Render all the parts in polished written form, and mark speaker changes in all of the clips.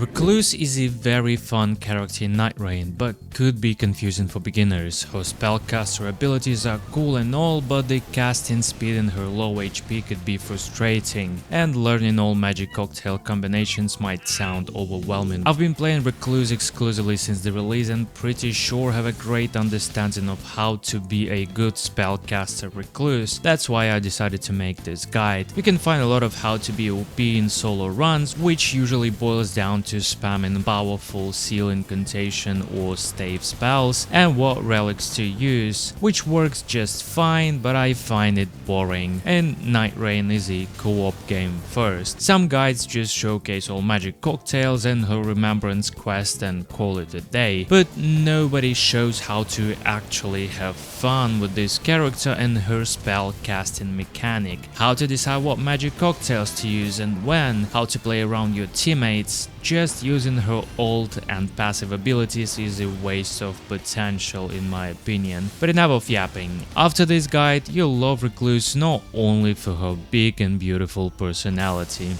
Speaker 1: Recluse is a very fun character in Nightreign, but could be confusing for beginners. Her spellcaster abilities are cool and all, but the casting speed and her low HP could be frustrating, and learning all magic cocktail combinations might sound overwhelming. I've been playing Recluse exclusively since the release and pretty sure have a great understanding of how to be a good spellcaster Recluse. That's why I decided to make this guide. You can find a lot of how to be OP in solo runs, which usually boils down to spamming powerful seal incantation or stave spells and what relics to use, which works just fine, but I find it boring, and Nightreign is a co-op game first. Some guides just showcase all magic cocktails and her remembrance quest and call it a day, but nobody shows how to actually have fun with this character and her spell casting mechanic, how to decide what magic cocktails to use and when, how to play around your teammates. Just using her ult and passive abilities is a waste of potential in my opinion. But enough of yapping. After this guide, you'll love Recluse not only for her big and beautiful personality.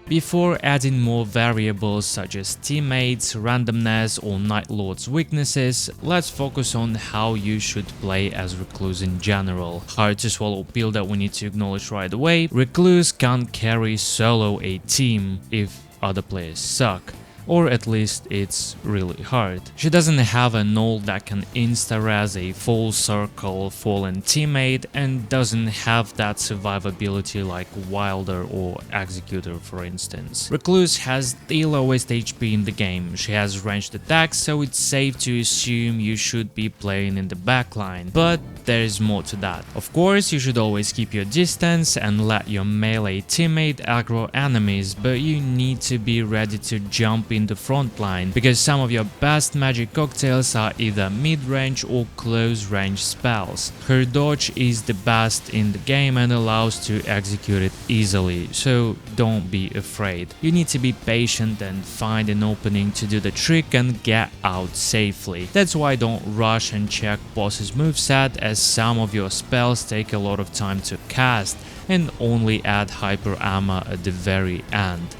Speaker 1: Before adding more variables such as teammates, randomness or Night Lord's weaknesses, let's focus on how you should play as Recluse in general. Hard to swallow pill that we need to acknowledge right away: Recluse can't carry solo a team if other players suck. Or at least it's really hard. She doesn't have an ult that can insta-res a full circle fallen teammate and doesn't have that survivability like Wilder or Executor for instance. Recluse has the lowest HP in the game, she has ranged attacks, so it's safe to assume you should be playing in the backline, but there is more to that. Of course, you should always keep your distance and let your melee teammate aggro enemies, but you need to be ready to jump in the front line, because some of your best magic cocktails are either mid-range or close-range spells. Her dodge is the best in the game and allows to execute it easily, so don't be afraid. You need to be patient and find an opening to do the trick and get out safely. That's why don't rush and check boss's moveset, as some of your spells take a lot of time to cast and only add hyper armor at the very end.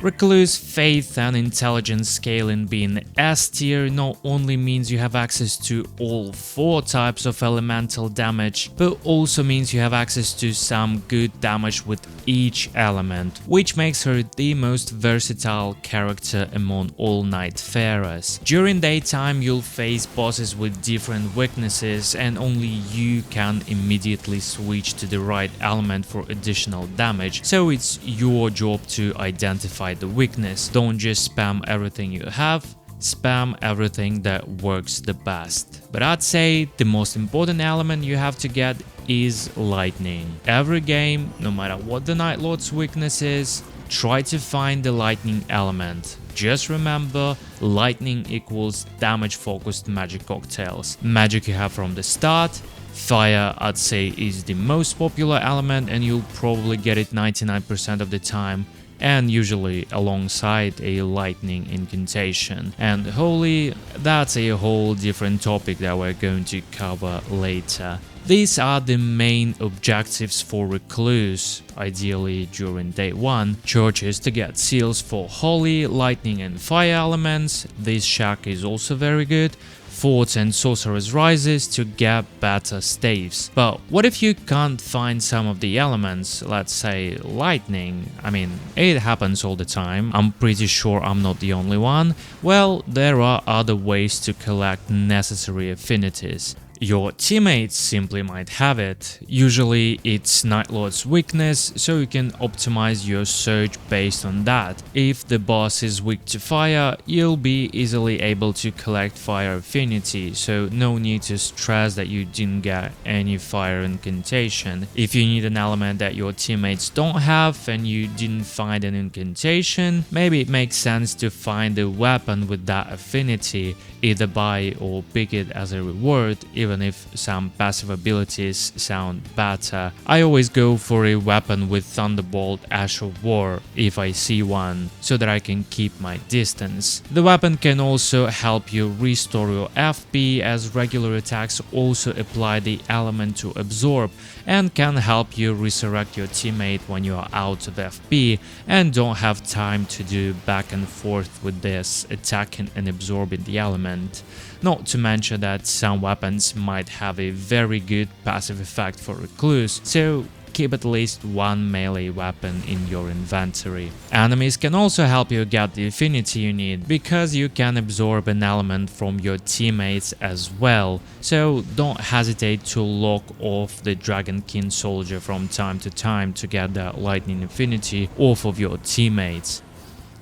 Speaker 1: Recluse Faith and Intelligence scaling being S tier not only means you have access to all 4 types of elemental damage, but also means you have access to some good damage with each element, which makes her the most versatile character among all Nightfarers. During daytime you'll face bosses with different weaknesses and only you can immediately switch to the right element for additional damage, so it's your job to identify the weakness. Don't just spam everything you have, spam everything that works the best. But I'd say the most important element you have to get is lightning. Every game, no matter what the Night Lord's weakness is, try to find the lightning element. Just remember, lightning equals damage focused magic cocktails. Magic you have from the start. Fire, I'd say, is the most popular element and you'll probably get it 99% of the time, and usually alongside a lightning incantation. And holy, that's a whole different topic that we're going to cover later. These are the main objectives for Recluse, ideally during day 1. Churches to get seals for holy, lightning and fire elements. This shack is also very good. Forts and Sorcerer's Rises to get better staves. But what if you can't find some of the elements, let's say lightning? I mean, it happens all the time, I'm pretty sure I'm not the only one. Well, there are other ways to collect necessary affinities. Your teammates simply might have it. Usually it's Night Lord's weakness, so you can optimize your search based on that. If the boss is weak to fire, you'll be easily able to collect fire affinity, so no need to stress that you didn't get any fire incantation. If you need an element that your teammates don't have and you didn't find an incantation, maybe it makes sense to find a weapon with that affinity, either buy or pick it as a reward, even even if some passive abilities sound better. I always go for a weapon with Thunderbolt Ash of War if I see one, so that I can keep my distance. The weapon can also help you restore your FP, as regular attacks also apply the element to absorb and can help you resurrect your teammate when you are out of FP and don't have time to do back and forth with this attacking and absorbing the element. Not to mention that some weapons might have a very good passive effect for Recluse, so keep at least one melee weapon in your inventory. Enemies can also help you get the affinity you need, because you can absorb an element from your teammates as well, so don't hesitate to lock off the Dragon King soldier from time to time to get that lightning affinity off of your teammates.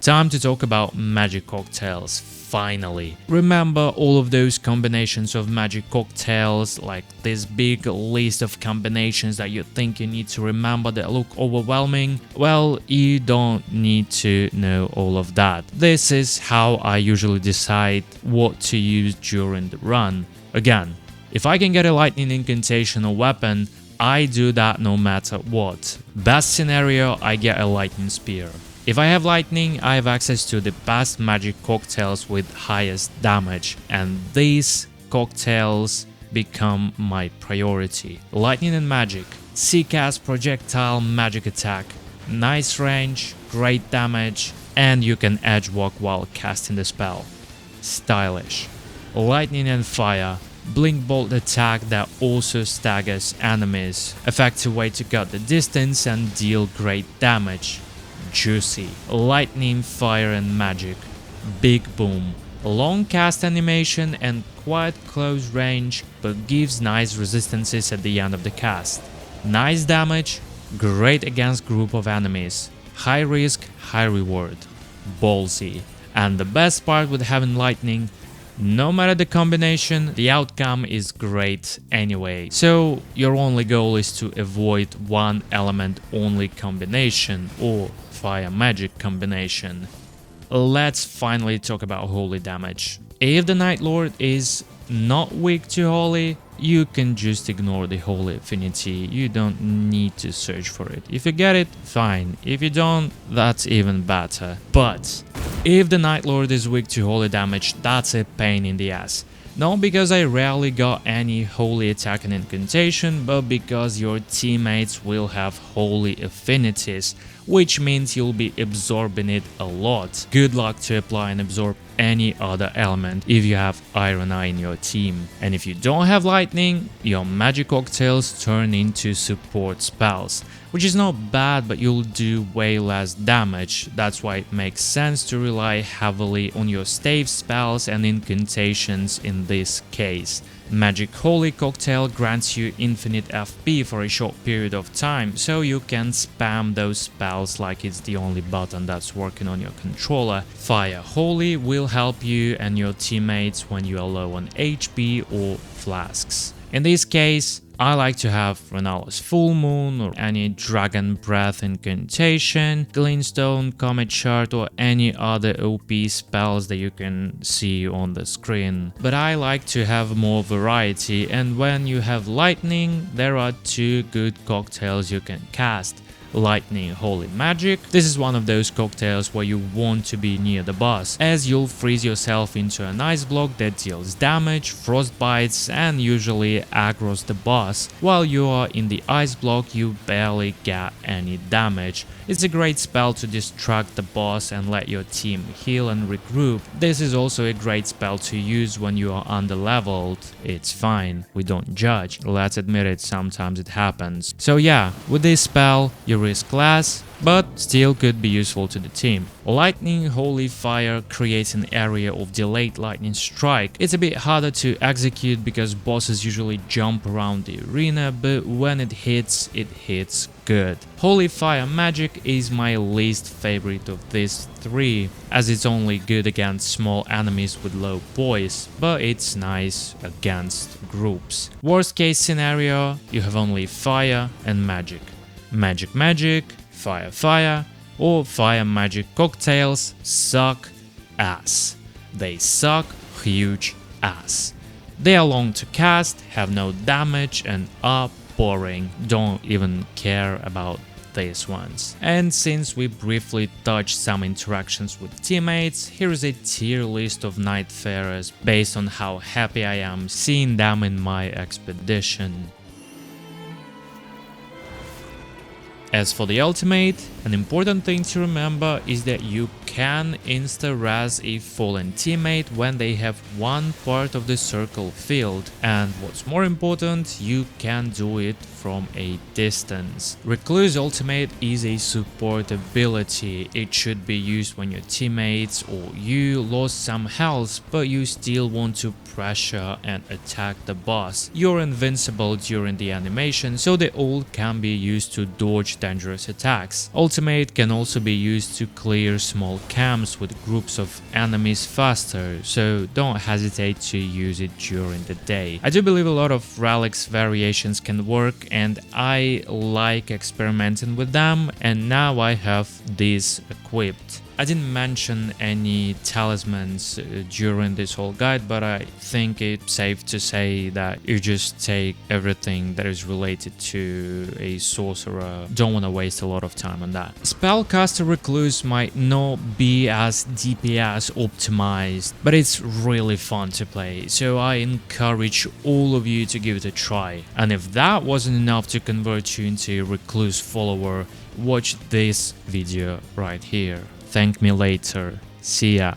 Speaker 1: Time to talk about magic cocktails. Finally, remember all of those combinations of magic cocktails, like this big list of combinations that you think you need to remember that look overwhelming? Well, you don't need to know all of that. This is how I usually decide what to use during the run. Again, if I can get a lightning incantation or weapon, I do that no matter what. Best scenario, I get a lightning spear. If I have lightning, I have access to the best magic cocktails with highest damage, and these cocktails become my priority. Lightning and magic, C-cast projectile magic attack, nice range, great damage, and you can edge walk while casting the spell. Stylish. Lightning and fire, blink bolt attack that also staggers enemies, effective way to cut the distance and deal great damage. Juicy. Lightning, fire and magic. Big boom. Long cast animation and quite close range, but gives nice resistances at the end of the cast. Nice damage, great against group of enemies. High risk, high reward. Ballsy. And the best part with having lightning, no matter the combination, the outcome is great anyway. So your only goal is to avoid one element only combination or fire magic combination. Let's finally talk about holy damage. If the Night Lord is not weak to holy, you can just ignore the holy affinity. You don't need to search for it. If you get it, fine. If you don't, that's even better. But if the Night Lord is weak to holy damage, that's a pain in the ass. Not because I rarely got any holy attack and incantation, but because your teammates will have holy affinities, which means you'll be absorbing it a lot. Good luck to apply and absorb any other element if you have Iron Eye in your team. And if you don't have lightning, your magic cocktails turn into support spells, which is not bad, but you'll do way less damage. That's why it makes sense to rely heavily on your stave spells and incantations in this case. Magic Holy Cocktail grants you infinite FP for a short period of time, so you can spam those spells like it's the only button that's working on your controller. Fire Holy will help you and your teammates when you are low on HP or flasks. In this case, I like to have Renala's Full Moon or any Dragon Breath incantation, Glintstone, Comet Shard or any other OP spells that you can see on the screen. But I like to have more variety, and when you have Lightning, there are two good cocktails you can cast. Lightning Holy Magic. This is one of those cocktails where you want to be near the boss, as you'll freeze yourself into an ice block that deals damage, frostbites and usually aggroes the boss. While you are in the ice block, you barely get any damage. It's a great spell to distract the boss and let your team heal and regroup. This is also a great spell to use when you are under-leveled. It's fine, we don't judge. Let's admit it, sometimes it happens. So yeah, with this spell, you risk less, but still could be useful to the team. Lightning Holy Fire creates an area of delayed lightning strike. It's a bit harder to execute because bosses usually jump around the arena, but when it hits good. Holy Fire Magic is my least favorite of these three, as it's only good against small enemies with low poise, but it's nice against groups. Worst case scenario, you have only fire and magic. Magic, fire, or fire magic cocktails suck ass. They suck huge ass. They are long to cast, have no damage, and are boring. Don't even care about these ones. And since we briefly touched some interactions with teammates, here is a tier list of Nightfarers based on how happy I am seeing them in my expedition. As for the ultimate, an important thing to remember is that you can insta-res a fallen teammate when they have one part of the circle filled, and what's more important, you can do it from a distance. Recluse ultimate is a support ability. It should be used when your teammates or you lost some health but you still want to pressure and attack the boss. You're invincible during the animation, so the ult can be used to dodge dangerous attacks. Ultimate can also be used to clear small camps with groups of enemies faster, so don't hesitate to use it during the day. I do believe a lot of relics variations can work, and I like experimenting with them, and now I have these equipped. I didn't mention any talismans during this whole guide, but I think it's safe to say that you just take everything that is related to a sorcerer. Don't want to waste a lot of time on that. Spellcaster Recluse might not be as DPS optimized, but it's really fun to play, so I encourage all of you to give it a try. And if that wasn't enough to convert you into a Recluse follower, watch this video right here. Thank me later. See ya.